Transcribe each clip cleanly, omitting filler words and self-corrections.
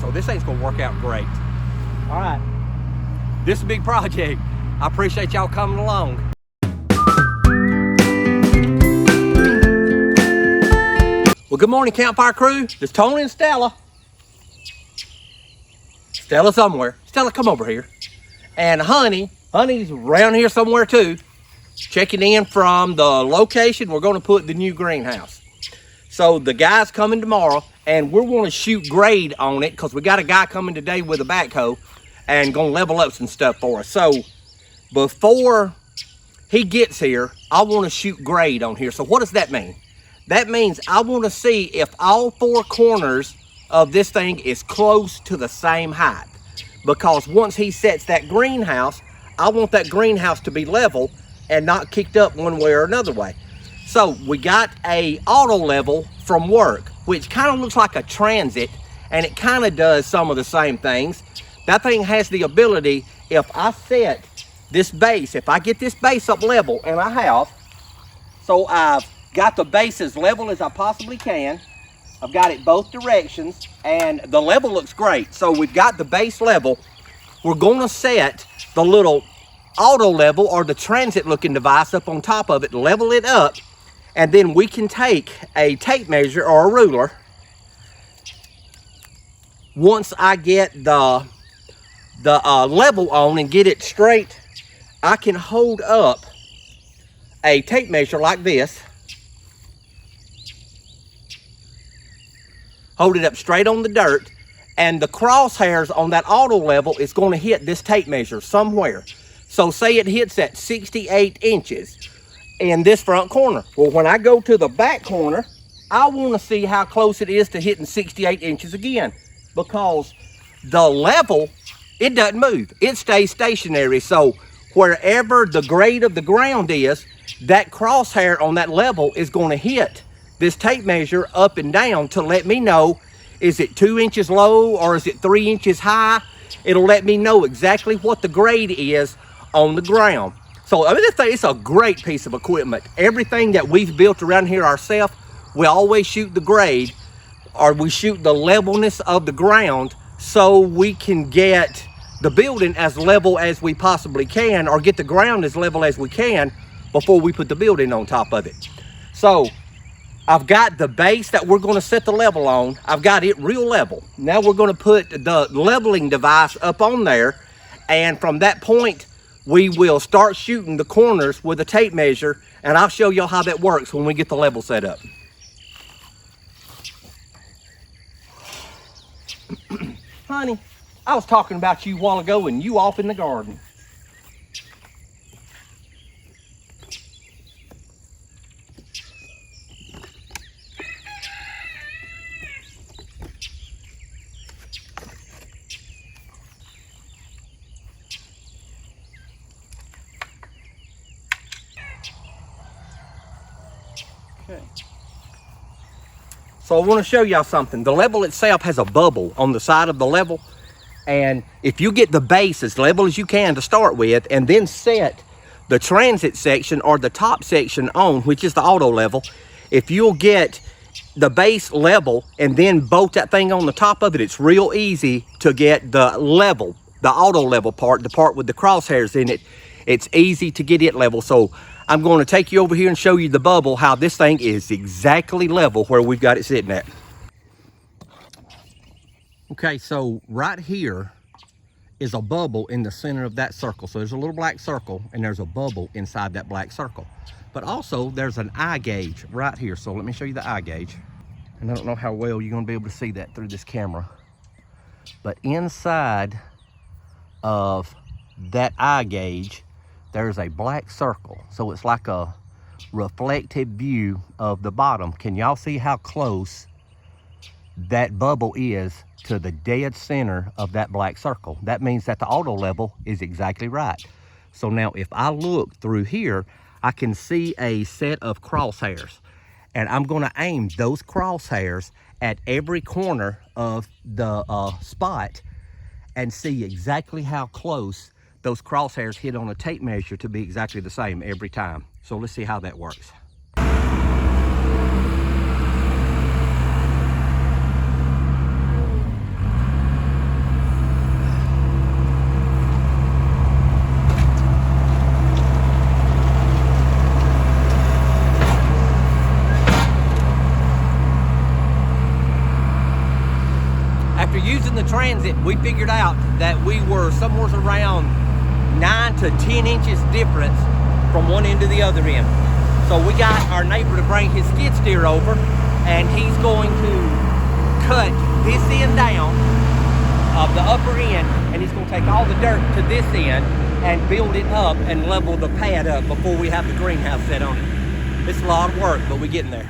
So this thing's gonna work out great. All right, this is a big project. I appreciate y'all coming along. Well, good morning, Campfire crew. This is Tony and Stella. Stella somewhere. Stella, come over here. And Honey's around here somewhere too, checking in from the location we're gonna put the new greenhouse. So the guy's coming tomorrow, and we're gonna shoot grade on it because we got a guy coming today with a backhoe and gonna level up some stuff for us. So before he gets here, I wanna shoot grade on here. So what does that mean? That means I wanna see if all four corners of this thing is close to the same height. Because once he sets that greenhouse, I want that greenhouse to be level and not kicked up one way or another way. So we got a auto level from work, which kind of looks like a transit, and it kind of does some of the same things. That thing has the ability, if I set this base, if I get this base up level, and I have, so I've got the base as level as I possibly can. I've got it both directions, and the level looks great. So we've got the base level. We're gonna set the little auto level or the transit looking device up on top of it, level it up, and then we can take a tape measure or a ruler. Once I get the level on and get it straight, I can hold up a tape measure like this. Hold it up straight on the dirt, and the crosshairs on that auto level is going to hit this tape measure somewhere. So say it hits at 68 inches in this front corner. Well, when I go to the back corner, I want to see how close it is to hitting 68 inches again, because the level, it doesn't move. It stays stationary. So wherever the grade of the ground is, that crosshair on that level is going to hit this tape measure up and down to let me know, is it 2 inches low or is it 3 inches high? It'll let me know exactly what the grade is on the ground. So I mean, it's a great piece of equipment. Everything that we've built around here ourselves, we always shoot the grade, or we shoot the levelness of the ground, so we can get the building as level as we possibly can, or get the ground as level as we can before we put the building on top of it. So I've got the base that we're going to set the level on. I've got it real level. Now we're going to put the leveling device up on there, and from that point we will start shooting the corners with a tape measure, and I'll show y'all how that works when we get the level set up. Honey, I was talking about you a while ago and you off in the garden. Okay. So I want to show y'all something. The level itself has a bubble on the side of the level, and if you get the base as level as you can to start with, and then set the transit section or the top section on, which is the auto level, if you'll get the base level and then bolt that thing on the top of it, it's real easy to get the level, the auto level part, the part with the crosshairs in it. It's easy to get it level. So I'm going to take you over here and show you the bubble, how this thing is exactly level where we've got it sitting at. Okay, so right here is a bubble in the center of that circle. So there's a little black circle, and there's a bubble inside that black circle. But also there's an eye gauge right here. So let me show you the eye gauge. And I don't know how well you're going to be able to see that through this camera. But inside of that eye gauge, there's a black circle. So it's like a reflective view of the bottom. Can y'all see how close that bubble is to the dead center of that black circle? That means that the auto level is exactly right. So now if I look through here, I can see a set of crosshairs, and I'm going to aim those crosshairs at every corner of the spot and see exactly how close those crosshairs hit on a tape measure to be exactly the same every time. So let's see how that works. after using the transit, we figured out that we were somewhere around 9 to 10 inches difference from one end to the other end. So we got our neighbor to bring his skid steer over, and he's going to cut this end down of the upper end, and he's going to take all the dirt to this end and build it up and level the pad up before we have the greenhouse set on it. It's a lot of work, but we're getting there.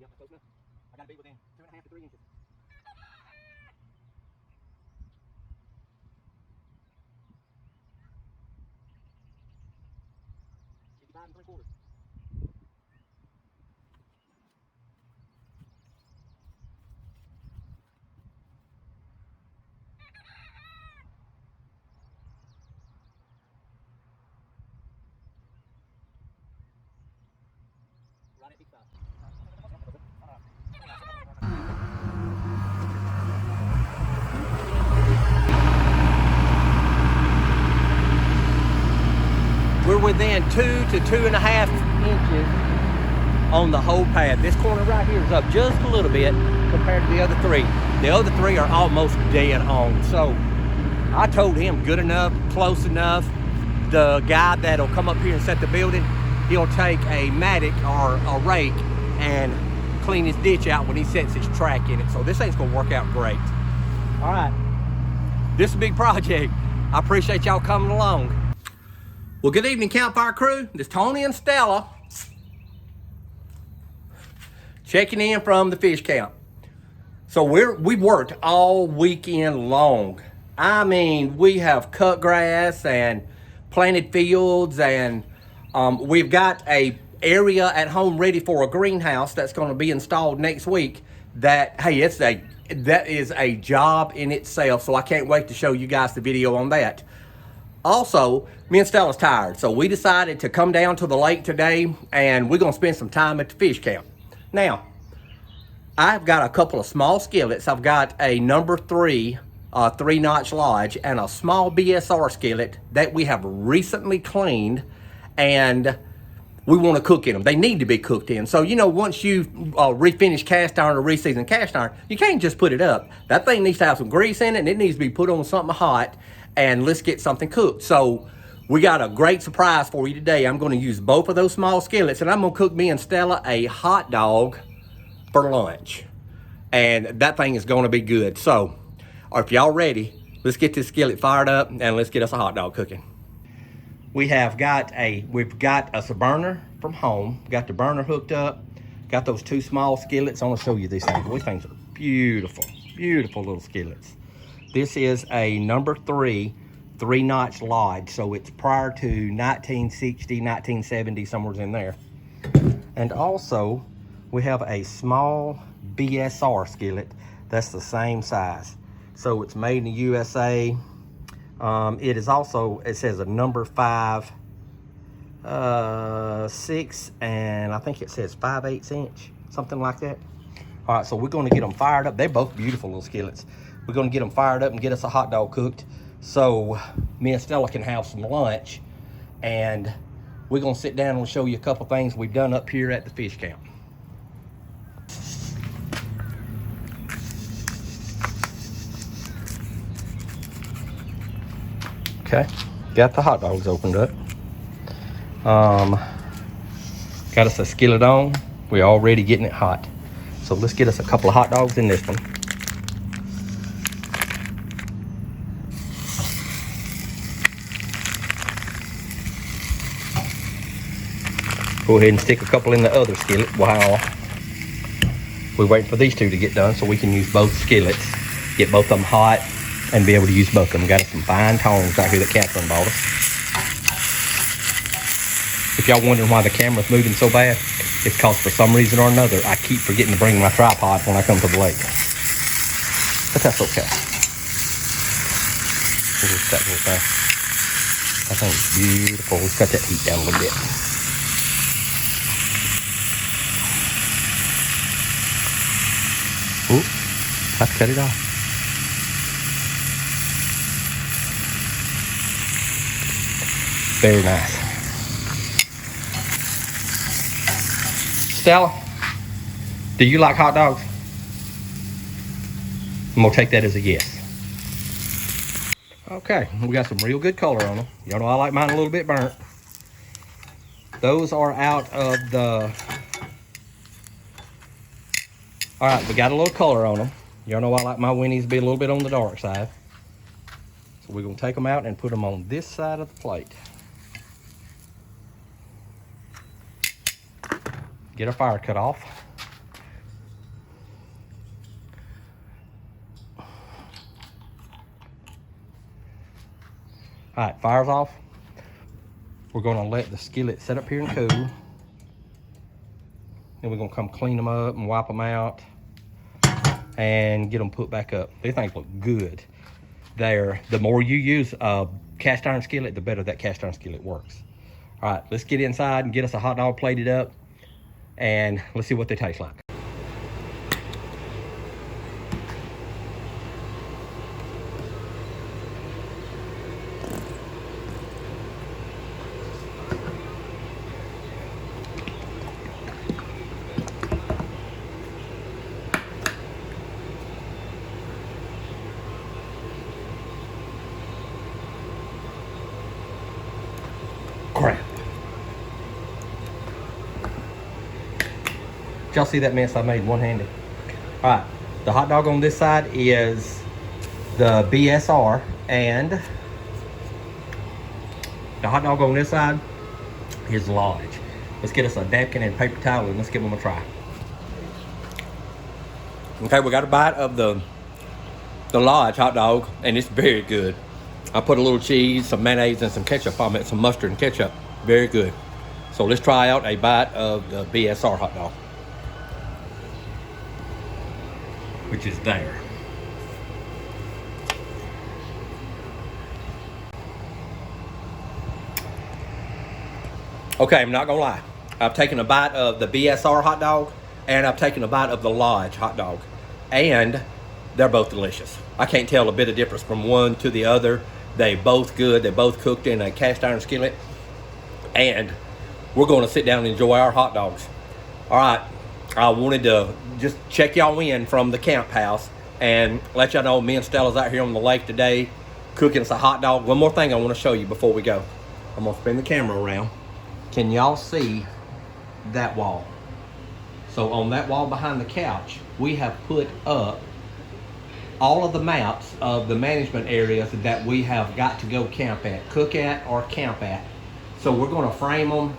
Yep, close enough. I gotta be within 2.5 to 3 inches. $55 3/4. Right at 55. We're within 2 to 2.5 inches on the whole pad. This corner right here is up just a little bit compared to the other three. The other three are almost dead on. So I told him good enough, close enough. The guy that'll come up here and set the building, he'll take a mattock or a rake and clean his ditch out when he sets his track in it. So this thing's gonna work out great. All right, this is a big project. I appreciate y'all coming along. Well, good evening, Campfire crew. This is Tony and Stella checking in from the fish camp. So we've worked all weekend long. I mean, we have cut grass and planted fields, and we've got a area at home ready for a greenhouse that's going to be installed next week. That, hey, that is a job in itself. So I can't wait to show you guys the video on that. Also, me and Stella's tired, so we decided to come down to the lake today, and we're gonna spend some time at the fish camp. Now, I've got a couple of small skillets. I've got a number 3 3-notch lodge and a small BSR skillet that we have recently cleaned, and we want to cook in them. They need to be cooked in. So, you know, once you refinish cast iron or reseason cast iron, you can't just put it up. That thing needs to have some grease in it, and it needs to be put on something hot, and let's get something cooked. So we got a great surprise for you today. I'm going to use both of those small skillets, and I'm going to cook me and Stella a hot dog for lunch. And that thing is going to be good. So if y'all ready, let's get this skillet fired up and let's get us a hot dog cooking. We've got us a burner from home. Got the burner hooked up. Got those 2 small skillets. I want to show you these things. These things are beautiful, beautiful little skillets. This is a number 3 3-notch lodge, so it's prior to 1960, 1970, somewhere in there. And also, we have a small BSR skillet that's the same size. So it's made in the USA. It is also, it says a number 5, 6, and I think it says 5/8 inch, something like that. All right, so we're gonna get them fired up. They're both beautiful little skillets. We're gonna get them fired up and get us a hot dog cooked so me and Stella can have some lunch, and we're gonna sit down and show you a couple things we've done up here at the fish camp. Okay, got the hot dogs opened up. Got us a skillet on. We're already getting it hot. So let's get us a couple of hot dogs in this one. Go ahead and stick a couple in the other skillet while we're waiting for these two to get done so we can use both skillets, get both of them hot, and be able to use both of them. Got some fine tongs out here that Catherine bought us. If y'all wondering why the camera's moving so bad, it's because for some reason or another, I keep forgetting to bring my tripod when I come to the lake. But that's okay. We'll just that little thing. I think it's beautiful. Let's cut that heat down a little bit. Oop, have to cut it off. Very nice. Stella, do you like hot dogs? I'm gonna take that as a yes. Okay, we got some real good color on them. Y'all know I like mine a little bit burnt. Those are out of the... All right, we got a little color on them. Y'all know I like my Winnies to be a little bit on the dark side. So we're gonna take them out and put them on this side of the plate. Get our fire cut off. All right, fire's off. We're gonna let the skillet set up here and cool. Then we're gonna come clean them up and wipe them out and get them put back up. These things look good. The more you use a cast iron skillet, the better that cast iron skillet works. All right, let's get inside and get us a hot dog plated up, and let's see what they taste like. Crap. Did y'all see that mess I made one-handed? All right, the hot dog on this side is the BSR, and the hot dog on this side is Lodge. Let's get us a napkin and paper towel and let's give them a try. Okay, we got a bite of the Lodge hot dog, and it's very good. I put a little cheese, some mayonnaise, and some ketchup on it, some mustard and ketchup. Very good. So let's try out a bite of the BSR hot dog, which is there. Okay, I'm not gonna lie. I've taken a bite of the BSR hot dog, and I've taken a bite of the Lodge hot dog, and they're both delicious. I can't tell a bit of difference from one to the other. They both good. They both cooked in a cast iron skillet, and we're going to sit down and enjoy our hot dogs. All right, I wanted to just check y'all in from the camp house and let y'all know me and Stella's out here on the lake today cooking us a hot dog. One more thing I want to show you before we go. I'm going to spin the camera around. Can y'all see that wall? So on that wall behind the couch, we have put up all of the maps of the management areas that we have got to go camp at, cook at, or camp at. So we're going to frame them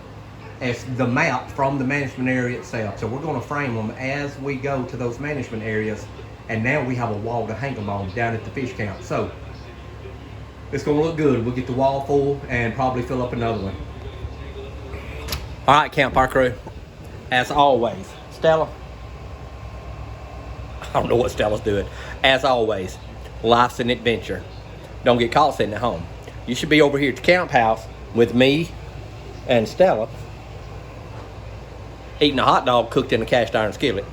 as the map from the management area itself. So we're going to frame them as we go to those management areas, and now we have a wall to hang them on down at the fish camp. So it's going to look good. We'll get the wall full and probably fill up another one. All right, Campfire crew, as always, Stella, I don't know what Stella's doing. As always, life's an adventure. Don't get caught sitting at home. You should be over here at the camp house with me and Stella eating a hot dog cooked in a cast iron skillet.